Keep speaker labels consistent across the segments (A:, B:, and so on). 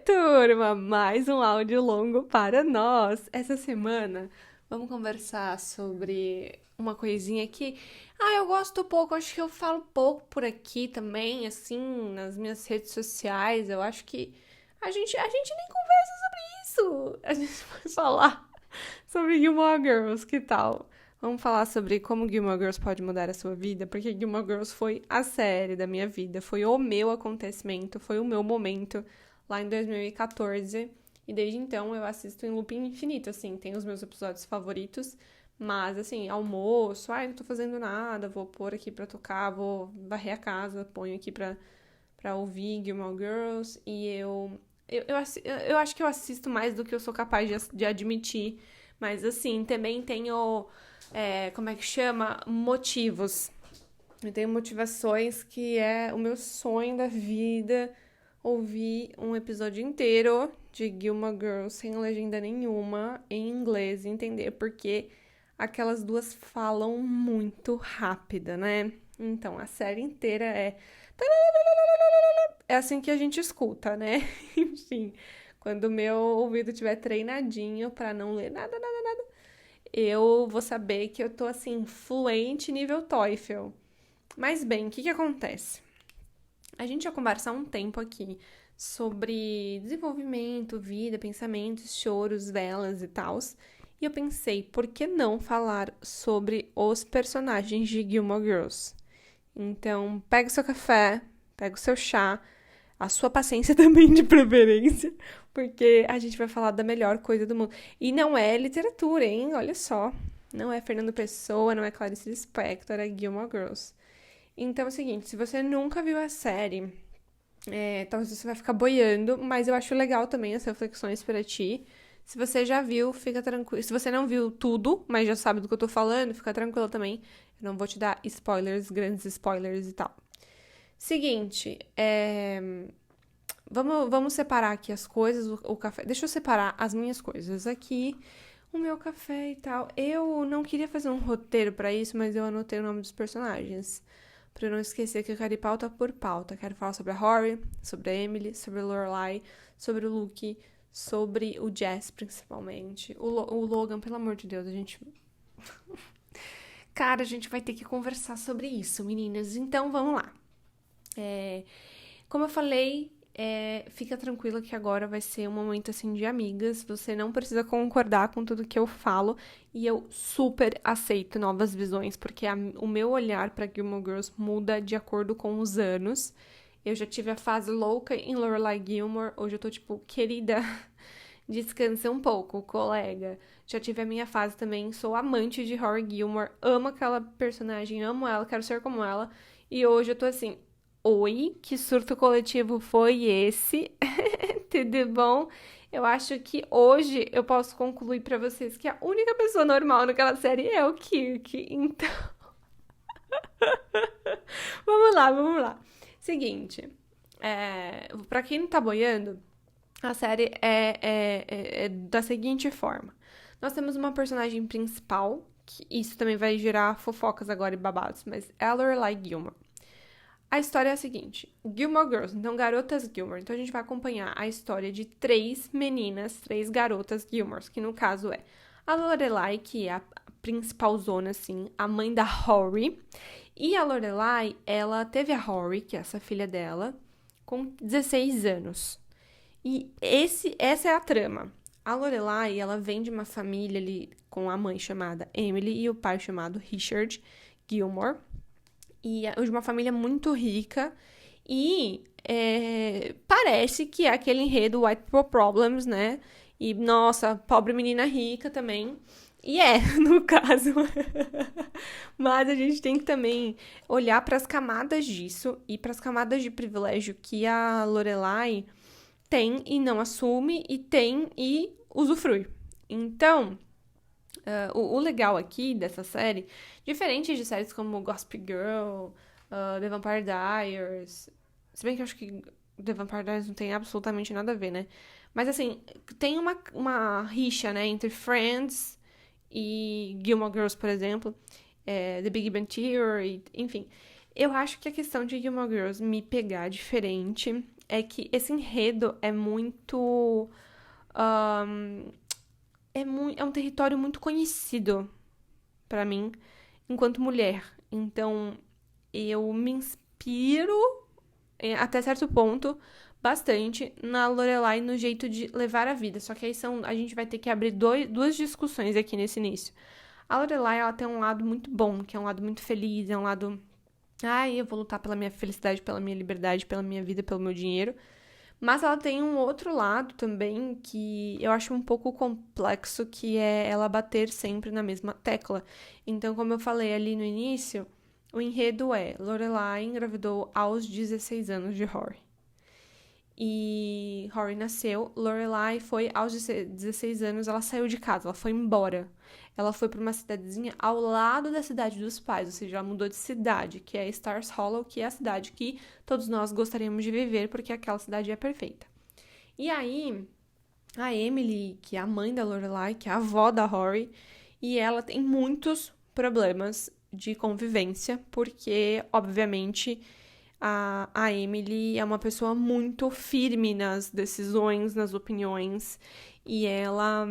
A: turma! Mais um áudio longo para nós. Essa semana vamos conversar sobre uma coisinha que, eu gosto pouco, acho que eu falo pouco por aqui também, assim, nas minhas redes sociais. Eu acho que a gente nem conversa sobre isso. A gente vai falar sobre Gilmore Girls, que tal? Vamos falar sobre como Gilmore Girls pode mudar a sua vida, porque Gilmore Girls foi a série da minha vida, foi o meu acontecimento, foi o meu momento lá em 2014. E desde então eu assisto em looping infinito, assim, tem os meus episódios favoritos, mas assim, almoço, não tô fazendo nada, vou pôr aqui pra tocar, vou varrer a casa, ponho aqui pra ouvir Gilmore Girls, e eu acho que eu assisto mais do que eu sou capaz de admitir, mas assim, também tenho, como é que chama? Motivos. Eu tenho motivações que é o meu sonho da vida ouvir um episódio inteiro de Gilmore Girls sem legenda nenhuma, em inglês, e entender porque aquelas duas falam muito rápida, né? Então, a série inteira é assim que a gente escuta, né? Enfim, quando o meu ouvido estiver treinadinho pra não ler nada, eu vou saber que eu tô assim, fluente nível TOEFL. Mas bem, o que acontece? A gente já conversa há um tempo aqui sobre desenvolvimento, vida, pensamentos, choros, velas e tals. E eu pensei, por que não falar sobre os personagens de Gilmore Girls? Então, pega o seu café, pega o seu chá, a sua paciência também de preferência, porque a gente vai falar da melhor coisa do mundo. E não é literatura, hein? Olha só. Não é Fernando Pessoa, não é Clarice Lispector, é Gilmore Girls. Então é o seguinte, se você nunca viu a série, talvez você vai ficar boiando, mas eu acho legal também as reflexões para ti. Se você já viu, fica tranquilo. Se você não viu tudo, mas já sabe do que eu tô falando, fica tranquilo também. Eu não vou te dar spoilers, grandes spoilers e tal. Seguinte, vamos separar aqui as coisas, o café. Deixa eu separar as minhas coisas aqui, o meu café e tal. Eu não queria fazer um roteiro pra isso, mas eu anotei o nome dos personagens. Pra eu não esquecer que eu quero ir pauta por pauta. Quero falar sobre a Rory, sobre a Emily, sobre a Lorelai, sobre o Luke, sobre o Jess, principalmente. O Logan, pelo amor de Deus, a gente... Cara, a gente vai ter que conversar sobre isso, meninas. Então, vamos lá. Como eu falei, fica tranquila que agora vai ser um momento, assim, de amigas. Você não precisa concordar com tudo que eu falo. E eu super aceito novas visões, porque o meu olhar pra Gilmore Girls muda de acordo com os anos. Eu já tive a fase louca em Lorelai Gilmore. Hoje eu tô, tipo, querida, descansa um pouco, colega. Já tive a minha fase também, sou amante de Rory Gilmore. Amo aquela personagem, amo ela, quero ser como ela. E hoje eu tô assim... Oi, que surto coletivo foi esse? Tudo bom? Eu acho que hoje eu posso concluir pra vocês que a única pessoa normal naquela série é o Kirk. Então, vamos lá. Seguinte, pra quem não tá boiando, a série é da seguinte forma. Nós temos uma personagem principal, que isso também vai gerar fofocas agora e babados, mas é a Lorelai Gilmore. A história é a seguinte, Gilmore Girls, então garotas Gilmore. Então a gente vai acompanhar a história de três meninas, três garotas Gilmores, que no caso é a Lorelai, que é a principal zona, assim, a mãe da Rory. E a Lorelai, ela teve a Rory, que é essa filha dela, com 16 anos. E essa é a trama. A Lorelai, ela vem de uma família ali com a mãe chamada Emily e o pai chamado Richard Gilmore. E é de uma família muito rica. E parece que é aquele enredo White People Problems, né? E, nossa, pobre menina rica também. E no caso. Mas a gente tem que também olhar para as camadas disso e para as camadas de privilégio que a Lorelai tem e não assume, e tem e usufrui. Então, o legal aqui dessa série, diferente de séries como Gossip Girl, The Vampire Diaries, se bem que eu acho que The Vampire Diaries não tem absolutamente nada a ver, né? Mas assim, tem uma rixa, né, entre Friends e Gilmore Girls, por exemplo, The Big Bang Theory, enfim. Eu acho que a questão de Gilmore Girls me pegar diferente é que esse enredo é muito... é um território muito conhecido pra mim, enquanto mulher. Então, eu me inspiro, até certo ponto, bastante na Lorelai no jeito de levar a vida. Só que aí a gente vai ter que abrir duas discussões aqui nesse início. A Lorelai, ela tem um lado muito bom, que é um lado muito feliz, é um lado... eu vou lutar pela minha felicidade, pela minha liberdade, pela minha vida, pelo meu dinheiro. Mas ela tem um outro lado também que eu acho um pouco complexo, que é ela bater sempre na mesma tecla. Então, como eu falei ali no início, o enredo é Lorelai engravidou aos 16 anos de Rory. E Rory nasceu, Lorelai foi aos 16 anos, ela saiu de casa, ela foi embora. Ela foi para uma cidadezinha ao lado da cidade dos pais, ou seja, ela mudou de cidade, que é Stars Hollow, que é a cidade que todos nós gostaríamos de viver, porque aquela cidade é perfeita. E aí, a Emily, que é a mãe da Lorelai, que é a avó da Rory, e ela tem muitos problemas de convivência, porque, obviamente, a Emily é uma pessoa muito firme nas decisões, nas opiniões, e ela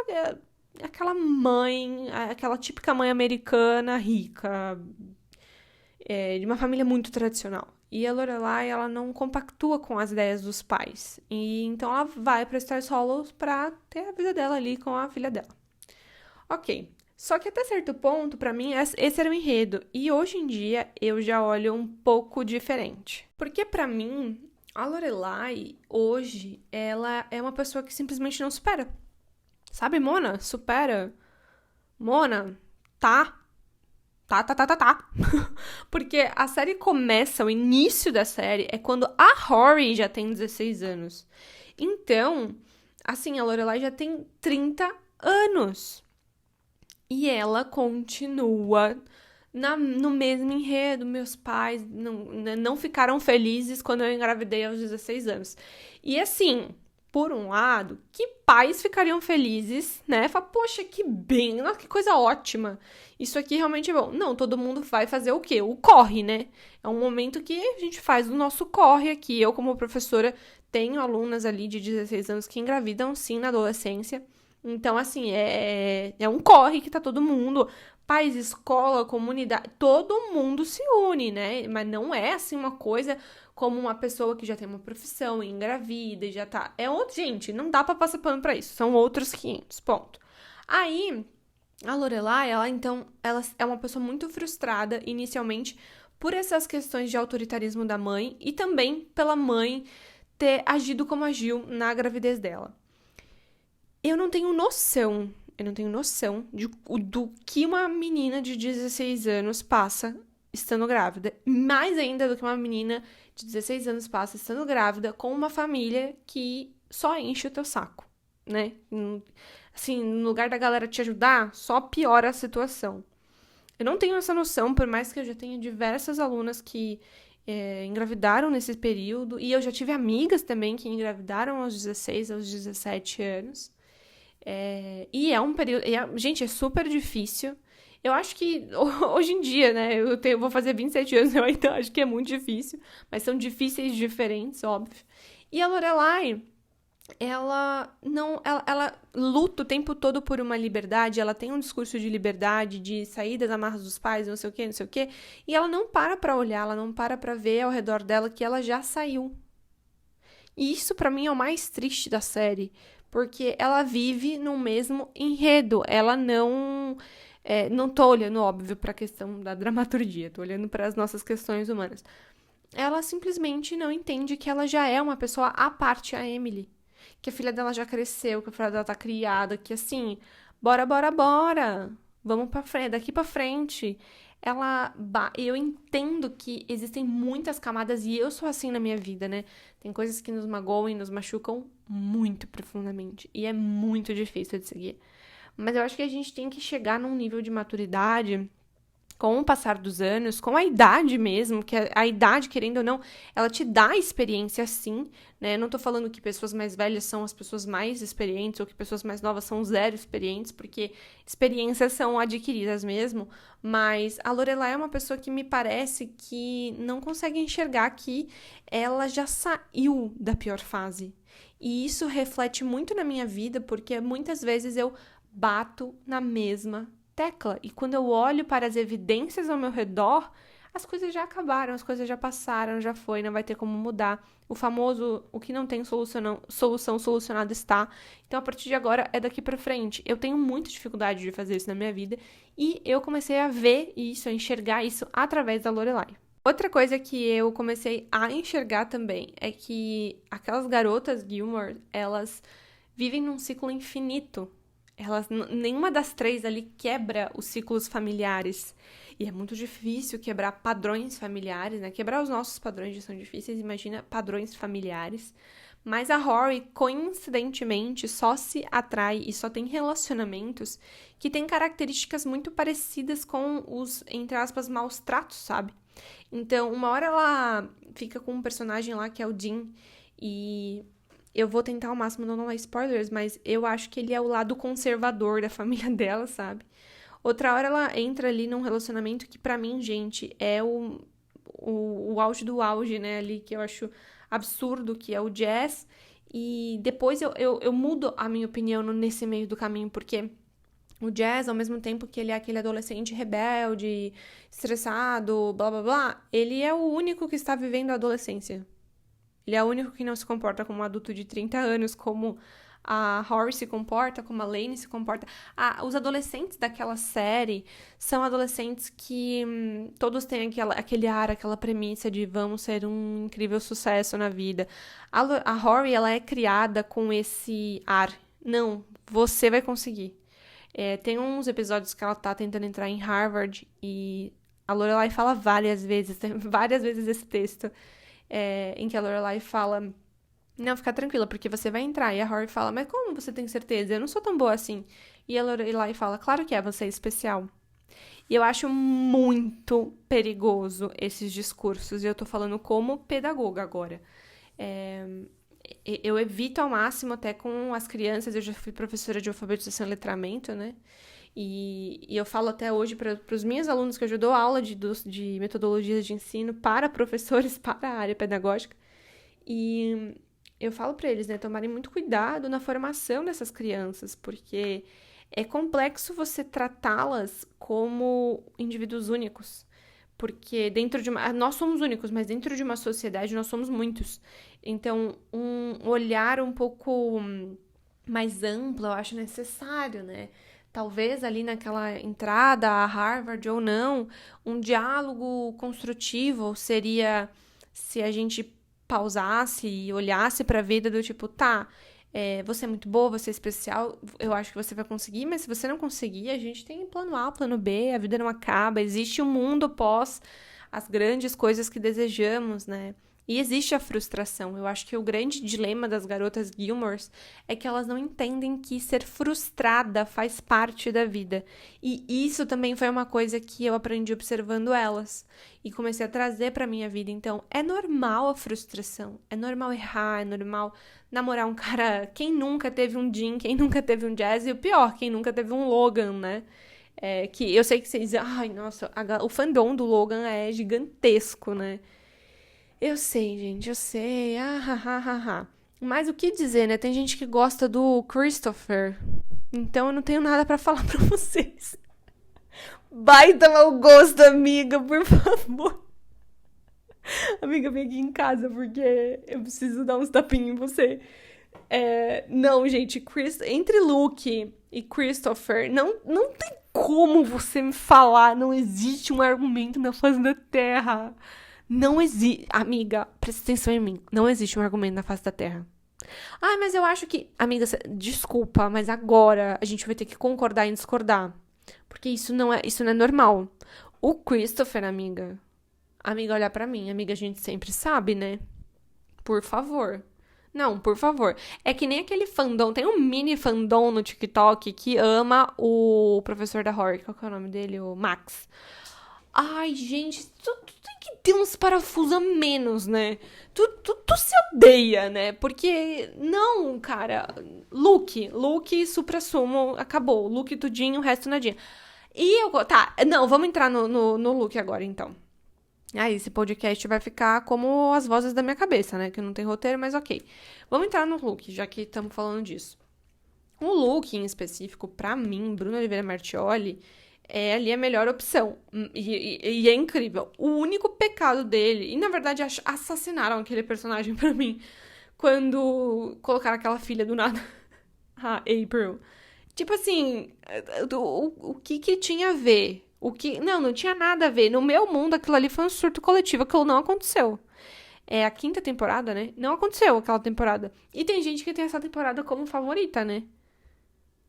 A: é aquela mãe, aquela típica mãe americana, rica, de uma família muito tradicional. E a Lorelai, ela não compactua com as ideias dos pais. E então ela vai para Stars Hollow pra ter a vida dela ali com a filha dela. Ok. Só que até certo ponto, pra mim, esse era o enredo. E hoje em dia, eu já olho um pouco diferente. Porque pra mim, a Lorelai, hoje, ela é uma pessoa que simplesmente não supera. Sabe, Mona? Supera. Mona, tá. Porque a série começa, o início da série é quando a Rory já tem 16 anos. Então, assim, a Lorelai já tem 30 anos. E ela continua no mesmo enredo. Meus pais não ficaram felizes quando eu engravidei aos 16 anos. E assim, por um lado, que pais ficariam felizes, né? Fala, poxa, que bem, nossa, que coisa ótima. Isso aqui realmente é bom. Não, todo mundo vai fazer o quê? O corre, né? É um momento que a gente faz o nosso corre aqui. Eu, como professora, tenho alunas ali de 16 anos que engravidam, sim, na adolescência. Então, assim, é um corre que tá todo mundo, pais, escola, comunidade, todo mundo se une, né? Mas não é, assim, uma coisa como uma pessoa que já tem uma profissão, engravida e já tá... Gente, não dá pra passar pano pra isso, são outros 500, ponto. Aí, a Lorelai, ela é uma pessoa muito frustrada, inicialmente, por essas questões de autoritarismo da mãe e também pela mãe ter agido como agiu na gravidez dela. Eu não tenho noção do que uma menina de 16 anos passa estando grávida. Mais ainda do que uma menina de 16 anos passa estando grávida com uma família que só enche o teu saco, né? Assim, no lugar da galera te ajudar, só piora a situação. Eu não tenho essa noção, por mais que eu já tenha diversas alunas que engravidaram nesse período, e eu já tive amigas também que engravidaram aos 16, aos 17 anos. E é um período... gente, é super difícil. Eu acho que hoje em dia, né? Eu vou fazer 27 anos, eu ainda acho que é muito difícil. Mas são difíceis diferentes, óbvio. E a Lorelai, ela luta o tempo todo por uma liberdade. Ela tem um discurso de liberdade, de sair das amarras dos pais, não sei o quê. E ela não para pra olhar, ela não para pra ver ao redor dela que ela já saiu. E isso, pra mim, é o mais triste da série. Porque ela vive no mesmo enredo. Ela não... não tô olhando, óbvio, pra questão da dramaturgia. Tô olhando para as nossas questões humanas. Ela simplesmente não entende que ela já é uma pessoa à parte, a Emily. Que a filha dela já cresceu, que a filha dela tá criada. Que assim, bora. Vamos pra frente, daqui pra frente. Eu entendo que existem muitas camadas, e eu sou assim na minha vida, né? Tem coisas que nos magoam e nos machucam muito profundamente. E é muito difícil de seguir. Mas eu acho que a gente tem que chegar num nível de maturidade com o passar dos anos, com a idade mesmo, que a idade, querendo ou não, ela te dá experiência sim, né? Eu não tô falando que pessoas mais velhas são as pessoas mais experientes ou que pessoas mais novas são zero experientes, porque experiências são adquiridas mesmo, mas a Lorelai é uma pessoa que me parece que não consegue enxergar que ela já saiu da pior fase. E isso reflete muito na minha vida, porque muitas vezes eu bato na mesma tecla. E quando eu olho para as evidências ao meu redor, as coisas já acabaram, as coisas já passaram, já foi, não vai ter como mudar. O famoso, o que não tem solução solucionado está. Então, a partir de agora, é daqui para frente. Eu tenho muita dificuldade de fazer isso na minha vida e eu comecei a ver isso, a enxergar isso através da Lorelai. Outra coisa que eu comecei a enxergar também é que aquelas garotas Gilmore, elas vivem num ciclo infinito. Nenhuma das três ali quebra os ciclos familiares. E é muito difícil quebrar padrões familiares, né? Quebrar os nossos padrões já são difíceis, imagina padrões familiares. Mas a Rory, coincidentemente, só se atrai e só tem relacionamentos que têm características muito parecidas com os, entre aspas, maus tratos, sabe? Então, uma hora ela fica com um personagem lá que é o Dean e eu vou tentar ao máximo não dar spoilers, mas eu acho que ele é o lado conservador da família dela, sabe? Outra hora ela entra ali num relacionamento que pra mim, gente, é o auge do auge, né? Ali que eu acho absurdo, que é o Jazz. E depois eu mudo a minha opinião nesse meio do caminho, porque o Jazz, ao mesmo tempo que ele é aquele adolescente rebelde, estressado, blá blá blá, ele é o único que está vivendo a adolescência. Ele é o único que não se comporta como um adulto de 30 anos, como a Rory se comporta, como a Lane se comporta. Os adolescentes daquela série são adolescentes que todos têm aquele ar, aquela premissa de vamos ser um incrível sucesso na vida. A Rory, ela é criada com esse ar. Não, você vai conseguir. Tem uns episódios que ela tá tentando entrar em Harvard e a Lorelai fala várias vezes esse texto, em que a Lorelai fala, não, fica tranquila, porque você vai entrar. E a Rory fala, mas como você tem certeza? Eu não sou tão boa assim. E a Lorelai fala, claro que é, você é especial. E eu acho muito perigoso esses discursos, e eu tô falando como pedagoga agora. Eu evito ao máximo, até com as crianças, eu já fui professora de alfabetização e letramento, né? E eu falo até hoje para os meus alunos que eu já dou aula de metodologias de ensino para professores, para a área pedagógica. E eu falo para eles, né, tomarem muito cuidado na formação dessas crianças, porque é complexo você tratá-las como indivíduos únicos. Porque nós somos únicos, mas dentro de uma sociedade nós somos muitos. Então, um olhar um pouco mais amplo eu acho necessário, né? Talvez ali naquela entrada a Harvard ou não, um diálogo construtivo seria se a gente pausasse e olhasse para a vida do tipo, tá, você é muito boa, você é especial, eu acho que você vai conseguir, mas se você não conseguir, a gente tem plano A, plano B, a vida não acaba, existe um mundo após as grandes coisas que desejamos, né? E existe a frustração. Eu acho que o grande dilema das garotas Gilmore é que elas não entendem que ser frustrada faz parte da vida. E isso também foi uma coisa que eu aprendi observando elas. E comecei a trazer pra minha vida. Então, é normal a frustração. É normal errar, é normal namorar um cara... Quem nunca teve um Dean, quem nunca teve um Jazz? E o pior, quem nunca teve um Logan, né? Que eu sei que vocês dizem... Ai, nossa, o fandom do Logan é gigantesco, né? Eu sei, gente, eu sei. Mas o que dizer, né? Tem gente que gosta do Christopher. Então eu não tenho nada pra falar pra vocês. Baita mau gosto, amiga, por favor. Amiga, vem aqui em casa porque eu preciso dar uns tapinhos em você. Não, gente, entre Luke e Christopher, não tem como você me falar. Não existe um argumento na face da Terra. Não existe... Amiga, presta atenção em mim. Não existe um argumento na face da Terra. Ah, mas eu acho que... Amiga, desculpa, mas agora a gente vai ter que concordar em discordar. Porque isso não é normal. O Christopher, amiga... Amiga, olha pra mim. Amiga, a gente sempre sabe, né? Por favor. Não, por favor. É que nem aquele fandom. Tem um mini fandom no TikTok que ama o professor da Rory. Qual que é o nome dele? O Max. Ai, gente, tu tem que ter uns parafusos a menos, né? Tu se odeia, né? Porque, não, cara, look, supra-sumo, acabou. Look tudinho, o resto nadinha. Tá, não, vamos entrar no look agora, então. Aí, esse podcast vai ficar como as vozes da minha cabeça, né? Que não tem roteiro, mas ok. Vamos entrar no look, já que estamos falando disso. O look em específico, pra mim, Bruno Oliveira Martioli, é ali a melhor opção. E é incrível. O único pecado dele, e na verdade assassinaram aquele personagem pra mim, quando colocaram aquela filha do nada, a April. Tipo assim, o que tinha a ver? Não tinha nada a ver. No meu mundo, aquilo ali foi um surto coletivo, aquilo não aconteceu. É a quinta temporada, né? Não aconteceu aquela temporada. E tem gente que tem essa temporada como favorita, né?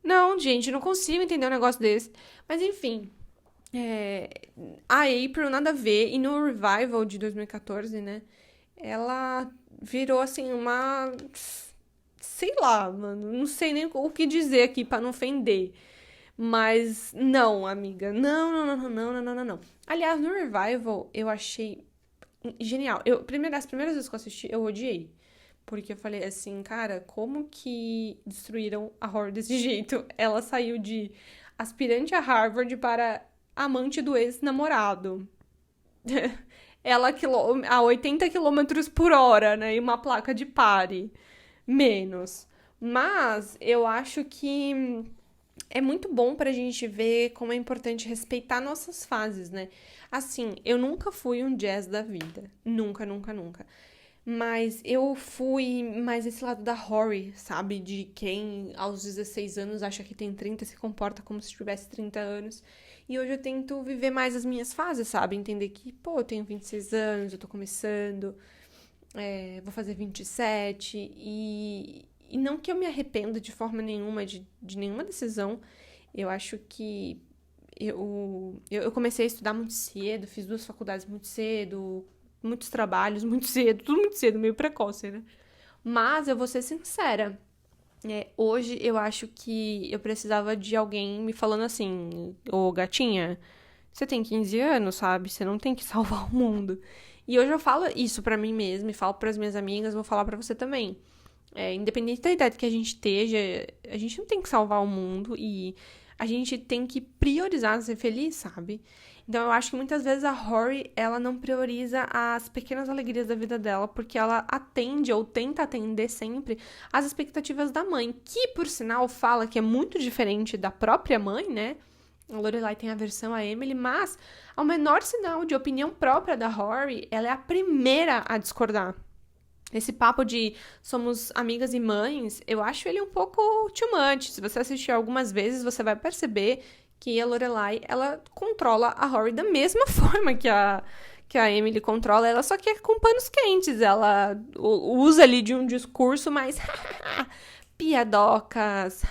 A: Não, gente, não consigo entender um negócio desse. Mas enfim, é, a April nada a ver. E no Revival de 2014, né? Ela virou assim uma. Sei lá, mano. Não sei nem o que dizer aqui pra não ofender. Mas não, amiga. Não, não, não, não, não, não, não, não. Aliás, no Revival eu achei genial. As primeiras vezes que eu assisti, eu odiei. Porque eu falei assim, cara, como que destruíram a Horror desse jeito? Ela saiu de aspirante a Harvard para amante do ex-namorado. Ela a 80 quilômetros por hora, né? E uma placa de pare. Menos. Mas eu acho que é muito bom pra gente ver como é importante respeitar nossas fases, né? Assim, eu nunca fui um jazz da vida. Nunca, nunca, nunca. Mas eu fui mais esse lado da Rory, sabe? De quem aos 16 anos acha que tem 30 e se comporta como se tivesse 30 anos. E hoje eu tento viver mais as minhas fases, sabe? Entender que, pô, eu tenho 26 anos, eu tô começando, vou fazer 27. E não que eu me arrependa de forma nenhuma de nenhuma decisão. Eu acho que eu comecei a estudar muito cedo, fiz 2 faculdades muito cedo, muitos trabalhos muito cedo, tudo muito cedo, meio precoce, né? Mas eu vou ser sincera, hoje eu acho que eu precisava de alguém me falando assim, ô gatinha, você tem 15 anos, sabe? Você não tem que salvar o mundo. E hoje eu falo isso pra mim mesma e falo pras minhas amigas, vou falar pra você também. Independente da idade que a gente esteja, a gente não tem que salvar o mundo e a gente tem que priorizar ser feliz, sabe? Então eu acho que muitas vezes a Rory, ela não prioriza as pequenas alegrias da vida dela, porque ela atende ou tenta atender sempre as expectativas da mãe, que por sinal fala que é muito diferente da própria mãe, né? A Lorelai tem aversão a Emily, mas ao menor sinal de opinião própria da Rory, ela é a primeira a discordar. Esse papo de somos amigas e mães, eu acho ele um pouco too much. Se você assistir algumas vezes, você vai perceber que a Lorelai, ela controla a Rory da mesma forma que a Emily controla ela, só que é com panos quentes. Ela usa ali de um discurso mais piadocas,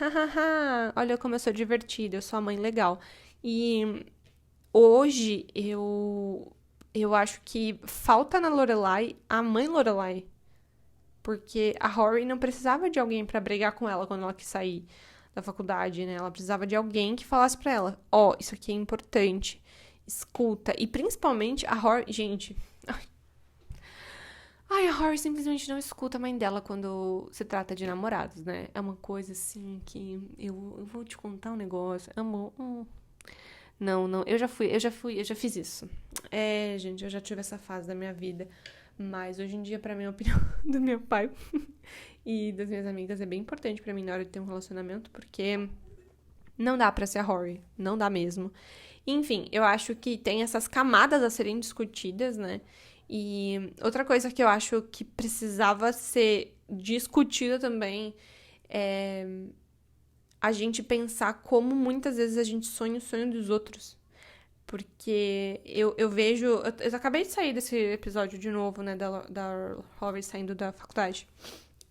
A: olha como eu sou divertida, eu sou a mãe legal. E hoje eu acho que falta na Lorelai a mãe Lorelai. Porque a Rory não precisava de alguém pra brigar com ela quando ela quis sair da faculdade, né? Ela precisava de alguém que falasse pra ela: ó, isso aqui é importante, escuta. E principalmente a Rory, gente. Ai, a Rory simplesmente não escuta a mãe dela quando se trata de namorados, né? É uma coisa assim que eu vou te contar um negócio. Amor, não, não, eu já fiz isso. Gente, eu já tive essa fase da minha vida. Mas hoje em dia, pra mim, a opinião do meu pai e das minhas amigas é bem importante pra mim na hora de ter um relacionamento, porque não dá pra ser a Rory, não dá mesmo. Enfim, eu acho que tem essas camadas a serem discutidas, né? E outra coisa que eu acho que precisava ser discutida também é a gente pensar como muitas vezes a gente sonha o sonho dos outros. Porque eu vejo. Eu acabei de sair desse episódio de novo, né? Da Rory saindo da faculdade.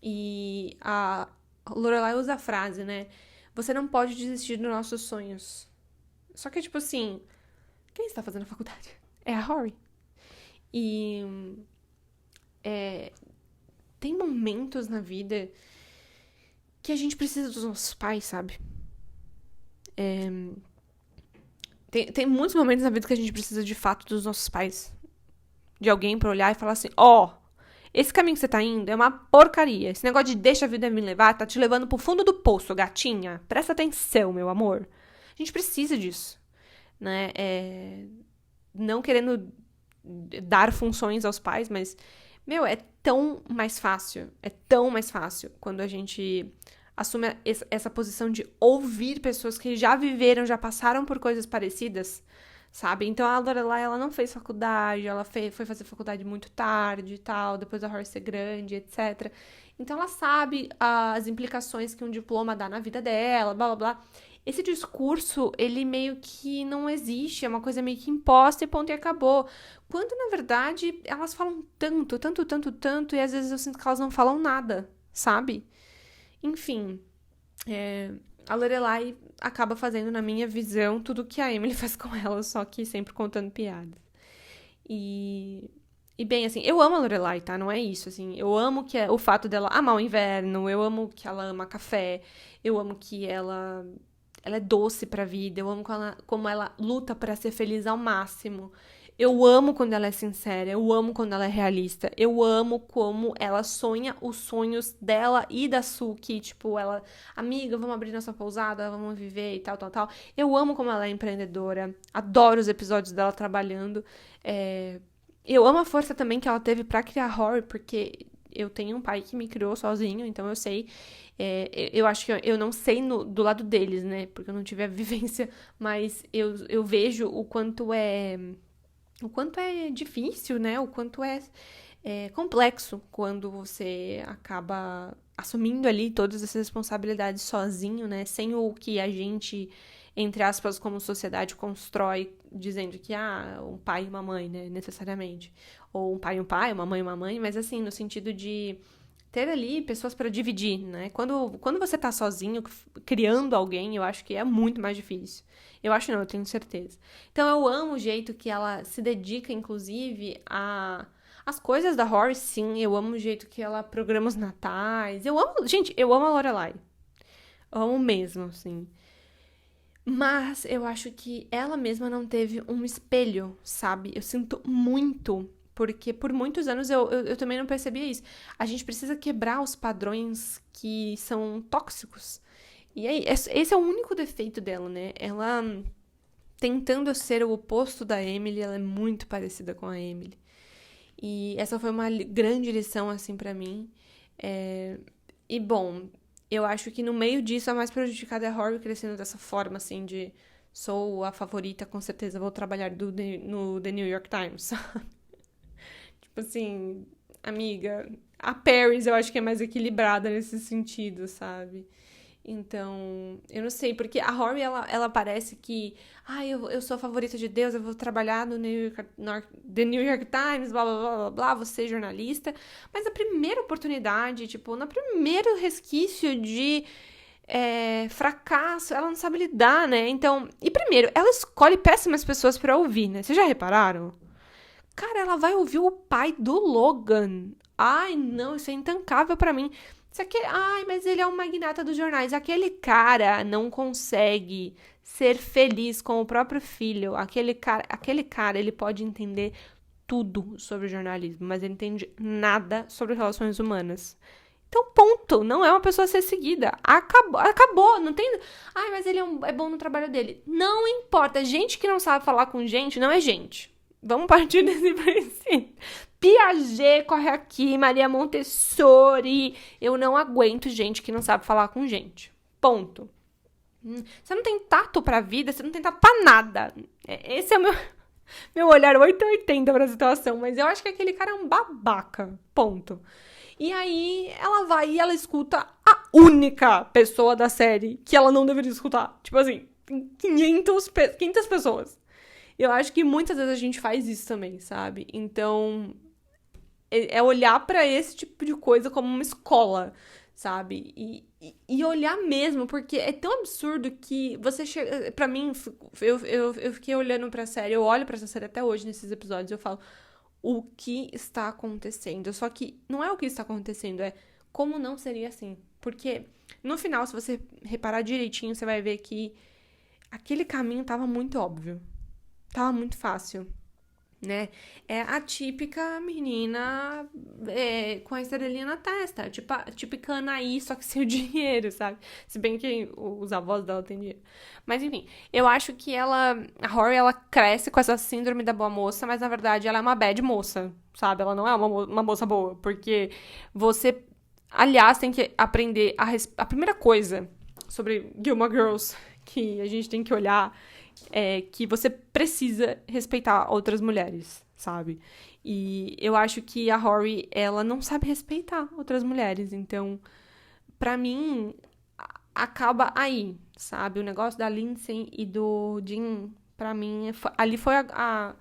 A: E a Lorelai usa a frase, né? Você não pode desistir dos nossos sonhos. Só que, tipo assim, quem está fazendo a faculdade? É a Rory. E tem momentos na vida que a gente precisa dos nossos pais, sabe? Tem muitos momentos na vida que a gente precisa de fato dos nossos pais. De alguém pra olhar e falar assim, ó, esse caminho que você tá indo é uma porcaria. Esse negócio de deixa a vida me levar tá te levando pro fundo do poço, gatinha. Presta atenção, meu amor. A gente precisa disso, né? Não querendo dar funções aos pais, mas, meu, é tão mais fácil. É tão mais fácil quando a gente assume essa posição de ouvir pessoas que já viveram, já passaram por coisas parecidas, sabe? Então a Lorelai, ela não fez faculdade, ela foi fazer faculdade muito tarde e tal, depois da Horse ser grande, etc. Então ela sabe as implicações que um diploma dá na vida dela, blá blá blá. Esse discurso, ele meio que não existe, é uma coisa meio que imposta e ponto e acabou. Quando, na verdade, elas falam tanto, tanto, tanto, tanto, e às vezes eu sinto que elas não falam nada, sabe? Enfim, a Lorelai acaba fazendo, na minha visão, tudo que a Emily faz com ela, só que sempre contando piadas. E bem, assim, eu amo a Lorelai, tá? Não é isso, assim. Eu amo que o fato dela amar o inverno, eu amo que ela ama café, eu amo que ela é doce pra vida, eu amo como ela luta pra ser feliz ao máximo. Eu amo quando ela é sincera, eu amo quando ela é realista, eu amo como ela sonha os sonhos dela e da Suki, tipo, ela, amiga, vamos abrir nossa pousada, vamos viver e tal, tal, tal. Eu amo como ela é empreendedora, adoro os episódios dela trabalhando. Eu amo a força também que ela teve pra criar Rory, porque eu tenho um pai que me criou sozinho, então eu sei. Eu acho que eu não sei do lado deles, né? Porque eu não tive a vivência, mas eu vejo o quanto é difícil, né? O quanto é complexo quando você acaba assumindo ali todas essas responsabilidades sozinho, né? Sem o que a gente, entre aspas, como sociedade, constrói, dizendo que, um pai e uma mãe, né? Necessariamente. Ou um pai e um pai, uma mãe e uma mãe, mas assim, no sentido de ter ali pessoas para dividir, né? Quando você tá sozinho, criando alguém, eu acho que é muito mais difícil. Eu acho não, eu tenho certeza. Então eu amo o jeito que ela se dedica, inclusive, as coisas da Rory, sim. Eu amo o jeito que ela programa os natais. Gente, eu amo a Lorelai. Eu amo mesmo, assim. Mas eu acho que ela mesma não teve um espelho, sabe? Eu sinto muito, porque por muitos anos eu também não percebia isso. A gente precisa quebrar os padrões que são tóxicos. E aí, esse é o único defeito dela, né? Ela, tentando ser o oposto da Emily, ela é muito parecida com a Emily. E essa foi uma grande lição, assim, pra mim. E, bom, eu acho que no meio disso a mais prejudicada é a Rory crescendo dessa forma, assim, de sou a favorita, com certeza vou trabalhar no The New York Times. Tipo assim, amiga, a Paris eu acho que é mais equilibrada nesse sentido, sabe? Então, eu não sei, porque a Rory, ela parece que, eu sou a favorita de Deus, eu vou trabalhar no The New York Times, blá, blá, blá, blá, blá, vou ser jornalista. Mas na primeira oportunidade, tipo, no primeiro resquício de fracasso, ela não sabe lidar, né? Então, e primeiro, ela escolhe péssimas pessoas pra ouvir, né? Vocês já repararam? Cara, ela vai ouvir o pai do Logan. Ai, não, isso é intancável pra mim. Mas ele é um magnata dos jornais. Aquele cara não consegue ser feliz com o próprio filho. Aquele cara, ele pode entender tudo sobre jornalismo, mas ele entende nada sobre relações humanas. Então, ponto. Não é uma pessoa a ser seguida. Acabou. Não tem. Mas ele é bom no trabalho dele. Não importa. Gente que não sabe falar com gente não é gente. Vamos partir desse princípio. Piaget corre aqui, Maria Montessori. Eu não aguento gente que não sabe falar com gente. Ponto. Você não tem tato pra vida, você não tem tato pra nada. Esse é o meu olhar 880 pra situação. Mas eu acho que aquele cara é um babaca. Ponto. E aí ela vai e ela escuta a única pessoa da série que ela não deveria escutar. Tipo assim, 500 pessoas. Eu acho que muitas vezes a gente faz isso também, sabe? Então, é olhar pra esse tipo de coisa como uma escola, sabe? E olhar mesmo, porque é tão absurdo que você chega... Pra mim, eu fiquei olhando pra série, eu olho pra essa série até hoje, nesses episódios, eu falo, o que está acontecendo? Só que não é o que está acontecendo, é como não seria assim. Porque, no final, se você reparar direitinho, você vai ver que aquele caminho tava muito óbvio. Tava muito fácil, né? É a típica menina com a estrelinha na testa. Tipo, a típica Anaí, só que sem o dinheiro, sabe? Se bem que os avós dela têm dinheiro. Mas enfim, eu acho que a Rory, ela cresce com essa síndrome da boa moça, mas na verdade ela é uma bad moça, sabe? Ela não é uma moça boa, porque você, aliás, tem que aprender a primeira coisa sobre Gilmore Girls que a gente tem que olhar é que você precisa respeitar outras mulheres, sabe? E eu acho que a Rory, ela não sabe respeitar outras mulheres, então, pra mim, acaba aí, sabe? O negócio da Lindsay e do Jim, pra mim, ali foi a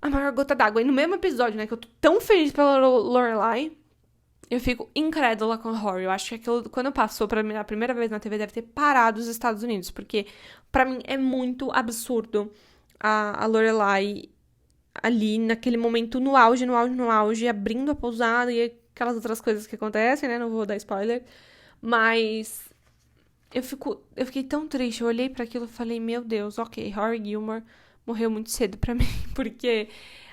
A: maior gota d'água. E no mesmo episódio, né, que eu tô tão feliz pela Lorelai, eu fico incrédula com a Rory. Eu acho que aquilo, quando passou pra mim a primeira vez na TV, deve ter parado os Estados Unidos, porque pra mim é muito absurdo a Lorelai ali naquele momento no auge, no auge, no auge, abrindo a pousada e aquelas outras coisas que acontecem, né? Não vou dar spoiler. Mas eu fiquei tão triste. Eu olhei pra aquilo e falei, meu Deus, ok, Rory Gilmore morreu muito cedo pra mim, porque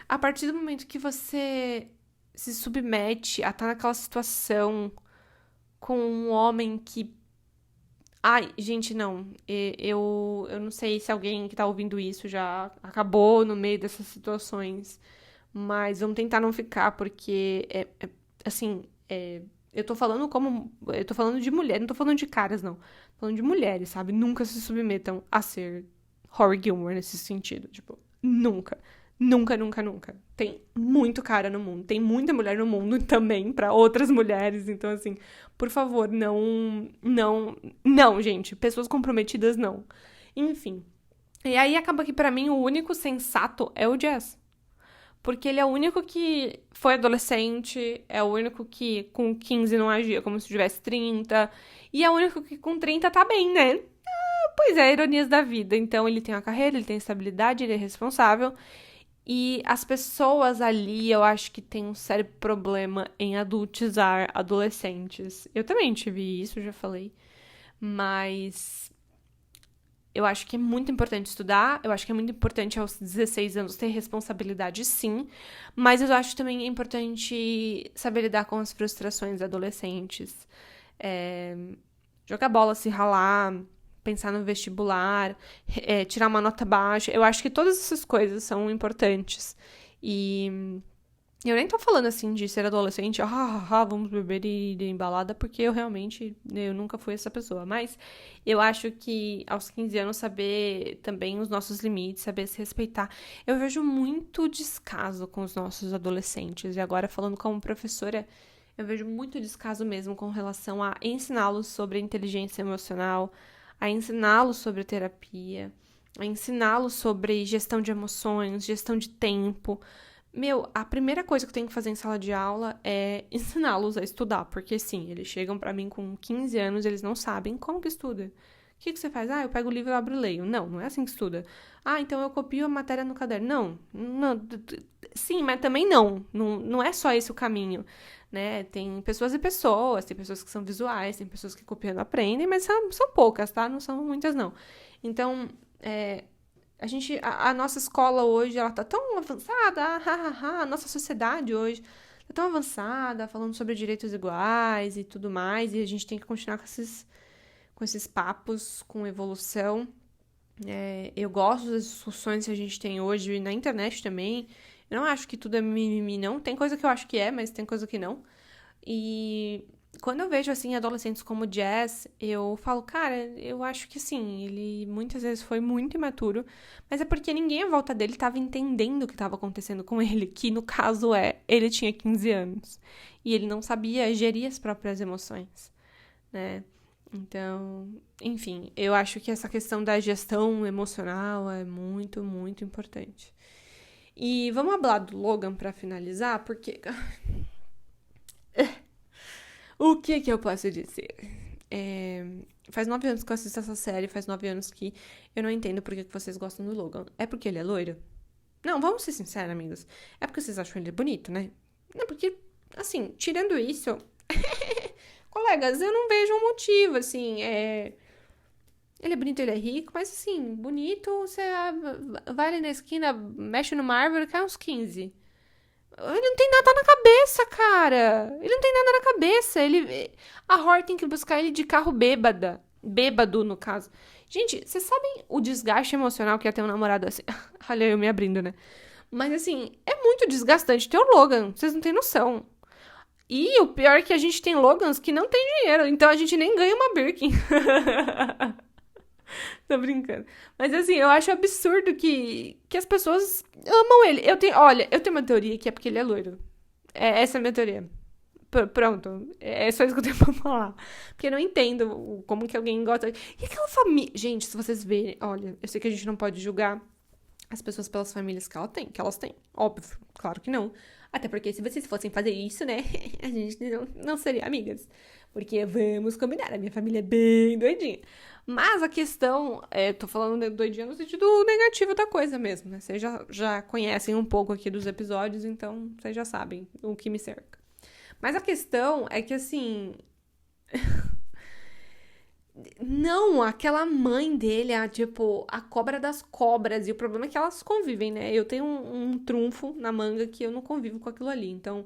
A: a partir do momento que você se submete a estar naquela situação com um homem que. Ai, gente, não. Eu não sei se alguém que tá ouvindo isso já acabou no meio dessas situações. Mas vamos tentar não ficar, porque assim, eu tô falando como. Eu tô falando de mulher, não tô falando de caras, não. Tô falando de mulheres, sabe? Nunca se submetam a ser Rory Gilmore nesse sentido. Tipo, nunca. Nunca, nunca, nunca. Tem muito cara no mundo. Tem muita mulher no mundo também pra outras mulheres. Então, assim, por favor, não. Não. Não, gente. Pessoas comprometidas, não. Enfim. E aí acaba que pra mim o único sensato é o Jazz. Porque ele é o único que foi adolescente, é o único que com 15 não agia como se tivesse 30, e é o único que com 30 tá bem, né? Pois é, ironias da vida. Então ele tem uma carreira, ele tem estabilidade, ele é responsável. E as pessoas ali, eu acho que tem um sério problema em adultizar adolescentes. Eu também tive isso, já falei. Mas eu acho que é muito importante estudar, eu acho que é muito importante aos 16 anos ter responsabilidade, sim, mas eu acho também importante saber lidar com as frustrações adolescentes, é, jogar bola, se ralar, pensar no vestibular, tirar uma nota baixa. Eu acho que todas essas coisas são importantes. E eu nem tô falando assim de ser adolescente, vamos beber e ir em balada, porque eu nunca fui essa pessoa. Mas eu acho que aos 15 anos saber também os nossos limites, saber se respeitar. Eu vejo muito descaso com os nossos adolescentes. E agora, falando como professora, eu vejo muito descaso mesmo com relação a ensiná-los sobre inteligência emocional, a ensiná-los sobre terapia, a ensiná-los sobre gestão de emoções, gestão de tempo. Meu, a primeira coisa que eu tenho que fazer em sala de aula é ensiná-los a estudar, porque sim, eles chegam pra mim com 15 anos, eles não sabem como que estuda. O que você faz? Eu pego o livro e abro e leio. Não, não é assim que estuda. Então eu copio a matéria no caderno. Não, não, sim, mas também não. Não é só esse o caminho, né? Tem pessoas e pessoas, tem pessoas que são visuais, tem pessoas que copiando aprendem, mas são poucas, tá? Não são muitas, não. Então, a nossa escola hoje, ela tá tão avançada, a nossa sociedade hoje tá tão avançada, falando sobre direitos iguais e tudo mais, e a gente tem que continuar com esses papos, com evolução. Eu gosto das discussões que a gente tem hoje na internet também. Eu não acho que tudo é mimimi, não. Tem coisa que eu acho que é, mas tem coisa que não. E quando eu vejo, assim, adolescentes como Jazz, eu falo, cara, eu acho que, assim, ele muitas vezes foi muito imaturo, mas é porque ninguém à volta dele estava entendendo o que estava acontecendo com ele, que no caso ele tinha 15 anos. E ele não sabia gerir as próprias emoções, né? Então, enfim, eu acho que essa questão da gestão emocional é muito, muito importante. E vamos falar do Logan pra finalizar, porque o que eu posso dizer? Faz 9 anos que eu assisto essa série, faz 9 anos que eu não entendo por que vocês gostam do Logan. É porque ele é loiro? Não, vamos ser sinceros, amigos. É porque vocês acham ele bonito, né? Não, porque, assim, tirando isso, colegas, eu não vejo um motivo, assim, Ele é bonito, ele é rico, mas assim, bonito, você vai ali na esquina, mexe numa árvore, cai uns 15. Ele não tem nada na cabeça, cara. Ele não tem nada na cabeça. A Rory tem que buscar ele de carro bêbada. Bêbado, no caso. Gente, vocês sabem o desgaste emocional que é ter um namorado assim? Olha, eu me abrindo, né? Mas assim, é muito desgastante ter o Logan. Vocês não têm noção. E o pior é que a gente tem Logans que não tem dinheiro. Então a gente nem ganha uma Birkin. Tô brincando. Mas assim, eu acho absurdo que as pessoas amam ele. Olha, eu tenho uma teoria que é porque ele é loiro. Essa é a minha teoria. Pronto. É só isso que eu tenho pra falar. Porque eu não entendo como que alguém gosta. E aquela família. Gente, se vocês verem. Olha, eu sei que a gente não pode julgar as pessoas pelas famílias que elas têm. Óbvio, claro que não. Até porque se vocês fossem fazer isso, né? A gente não seria amigas. Porque vamos combinar, a minha família é bem doidinha. Mas a questão, tô falando de doidinha no sentido negativo da coisa mesmo, né? Vocês já conhecem um pouco aqui dos episódios, então vocês já sabem o que me cerca. Mas a questão é que, assim, não, aquela mãe dele, tipo, a cobra das cobras. E o problema é que elas convivem, né? Eu tenho um trunfo na manga que eu não convivo com aquilo ali. Então,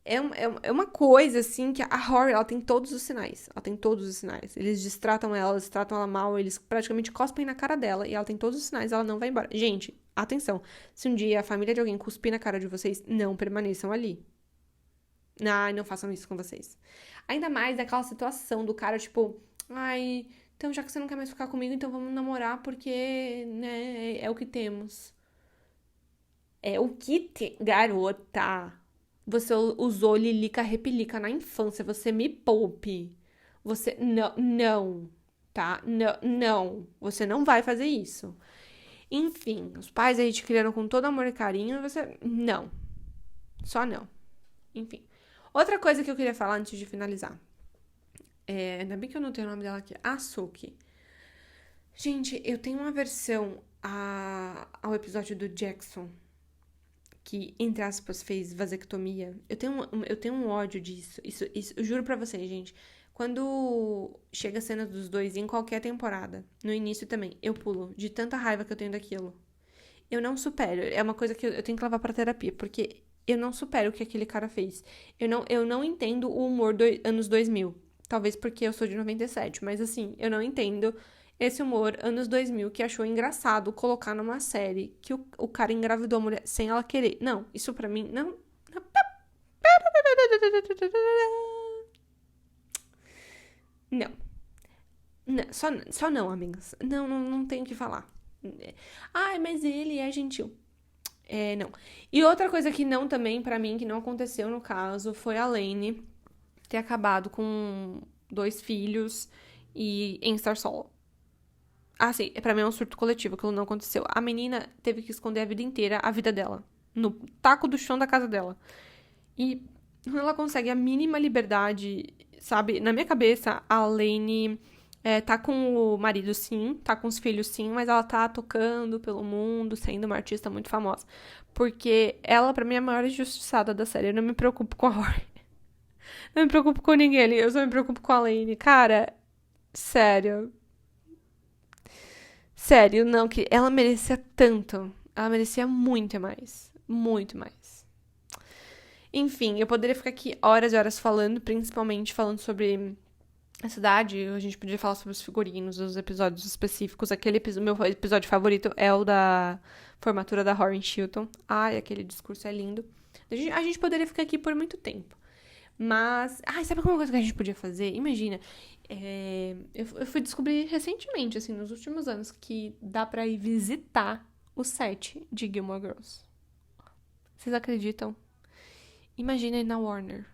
A: é uma coisa, assim, que a Rory, ela tem todos os sinais. Ela tem todos os sinais. Eles tratam ela mal, eles praticamente cospem na cara dela. E ela tem todos os sinais, ela não vai embora. Gente, atenção. Se um dia a família de alguém cuspir na cara de vocês, não permaneçam ali. Não façam isso com vocês. Ainda mais daquela situação do cara, tipo... Ai, então já que você não quer mais ficar comigo, então vamos namorar porque, né, é o que temos. É o que tem. Garota, você usou Lilica Repelica na infância, você me poupe. Você, não, tá? Não, você não vai fazer isso. Enfim, os pais aí te criaram com todo amor e carinho, você, não. Só não. Enfim. Outra coisa que eu queria falar antes de finalizar. Ainda bem que eu não tenho o nome dela aqui. A Suki. Gente, eu tenho uma versão ao episódio do Jackson, que, entre aspas, fez vasectomia. Eu tenho um ódio disso. Isso, eu juro pra vocês, gente. Quando chega a cena dos dois, em qualquer temporada, no início também, eu pulo de tanta raiva que eu tenho daquilo. Eu não supero. É uma coisa que eu tenho que levar pra terapia, porque eu não supero o que aquele cara fez. Eu não entendo o humor dos anos 2000. Talvez porque eu sou de 97, mas assim, eu não entendo esse humor anos 2000 que achou engraçado colocar numa série que o cara engravidou a mulher sem ela querer. Não, isso pra mim, não. Não. Não, só não, amigas. Não tenho o que falar. Ai, mas ele é gentil. Não. E outra coisa que não também, pra mim, que não aconteceu no caso, foi a Lane ter acabado com 2 filhos e em estar solo. Sim, pra mim é um surto coletivo, aquilo não aconteceu. A menina teve que esconder a vida inteira, a vida dela, no taco do chão da casa dela. E quando ela consegue a mínima liberdade, sabe? Na minha cabeça, a Lane tá com o marido, sim, tá com os filhos, sim, mas ela tá tocando pelo mundo, sendo uma artista muito famosa. Porque ela, pra mim, é a maior injustiçada da série. Eu não me preocupo com a Rory. Não me preocupo com ninguém ali, eu só me preocupo com a Lane. Cara, sério. Sério, não, que ela merecia tanto. Ela merecia muito mais. Muito mais. Enfim, eu poderia ficar aqui horas e horas falando, principalmente falando sobre a cidade. A gente podia falar sobre os figurinos, os episódios específicos. Meu episódio favorito é o da formatura da Rory Chilton. Ai, aquele discurso é lindo. A gente poderia ficar aqui por muito tempo. Mas, sabe uma coisa que a gente podia fazer? Imagina, eu fui descobrir recentemente, assim, nos últimos anos, que dá pra ir visitar o set de Gilmore Girls. Vocês acreditam? Imagina ir na Warner.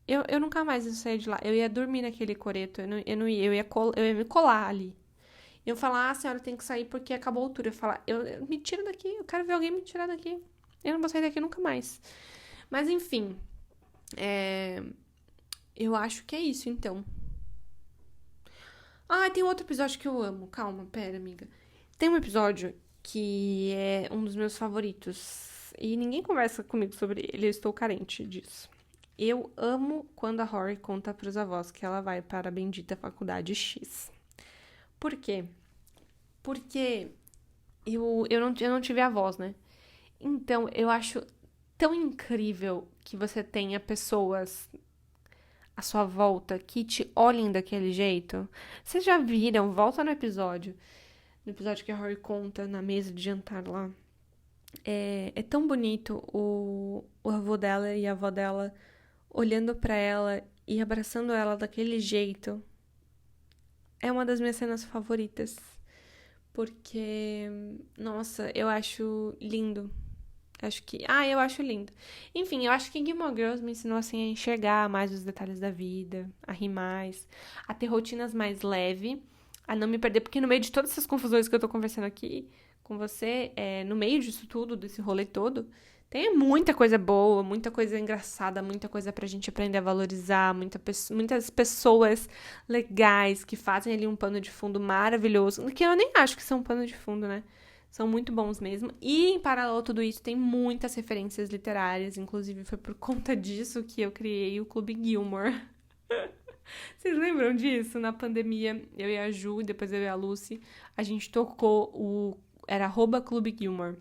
A: Eu nunca mais ia sair de lá. Eu ia dormir naquele coreto. Eu não ia, eu ia me colar ali. Eu ia falar, a senhora tem que sair porque acabou a altura. Eu ia falar, me tira daqui, eu quero ver alguém me tirar daqui. Eu não vou sair daqui nunca mais. Mas, enfim... eu acho que é isso, então. Tem outro episódio que eu amo. Calma, pera, amiga. Tem um episódio que é um dos meus favoritos. E ninguém conversa comigo sobre ele. Eu estou carente disso. Eu amo quando a Rory conta pros avós que ela vai para a bendita faculdade X. Por quê? Porque eu não tive avós, né? Então, eu acho tão incrível que você tenha pessoas à sua volta que te olhem daquele jeito. Vocês já viram? Volta no episódio que a Rory conta na mesa de jantar lá. É tão bonito o avô dela e a avó dela olhando pra ela e abraçando ela daquele jeito. É uma das minhas cenas favoritas. Porque, nossa, eu acho lindo. Eu acho lindo. Enfim, eu acho que Gilmore Girls me ensinou, assim, a enxergar mais os detalhes da vida, a rir mais, a ter rotinas mais leve, a não me perder, porque no meio de todas essas confusões que eu tô conversando aqui com você, no meio disso tudo, desse rolê todo, tem muita coisa boa, muita coisa engraçada, muita coisa pra gente aprender a valorizar, muitas pessoas legais que fazem ali um pano de fundo maravilhoso, que eu nem acho que são um pano de fundo, né? São muito bons mesmo. E, em paralelo a tudo isso, tem muitas referências literárias. Inclusive, foi por conta disso que eu criei o Clube Gilmore. Vocês lembram disso? Na pandemia, eu e a Ju, e depois eu e a Lucy, a gente tocou Era @Clube Gilmore.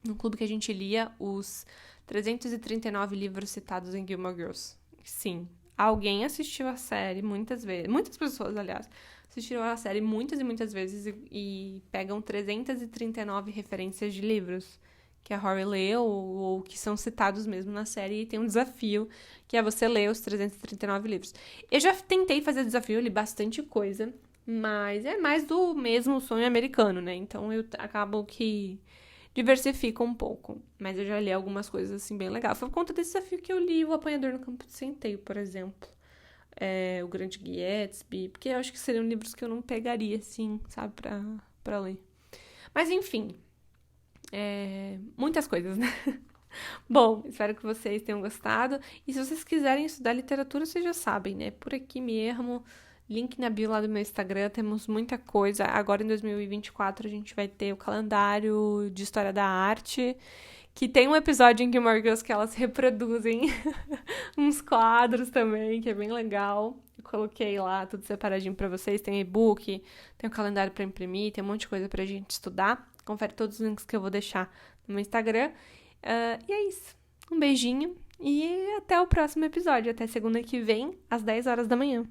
A: No clube que a gente lia os 339 livros citados em Gilmore Girls. Sim, alguém assistiu a série muitas vezes. Muitas pessoas, aliás, assistiram a série muitas e muitas vezes e pegam 339 referências de livros que a Rory leu ou que são citados mesmo na série. E tem um desafio, que é você ler os 339 livros. Eu já tentei fazer desafio, li bastante coisa, mas é mais do mesmo sonho americano, né? Então eu acabo que diversifica um pouco. Mas eu já li algumas coisas assim bem legais. Foi por conta desse desafio que eu li O Apanhador no Campo de Centeio, por exemplo. O Grande Gatsby, porque eu acho que seriam livros que eu não pegaria, assim, sabe, pra ler. Mas, enfim, muitas coisas, né? Bom, espero que vocês tenham gostado. E se vocês quiserem estudar literatura, vocês já sabem, né? Por aqui mesmo, link na bio lá do meu Instagram, temos muita coisa. Agora, em 2024, a gente vai ter o calendário de História da Arte, que tem um episódio em Gilmore Girls que elas reproduzem uns quadros também, que é bem legal. Eu coloquei lá tudo separadinho pra vocês. Tem e-book, tem o calendário pra imprimir, tem um monte de coisa pra gente estudar. Confere todos os links que eu vou deixar no meu Instagram. E é isso. Um beijinho e até o próximo episódio. Até segunda que vem, às 10 horas da manhã.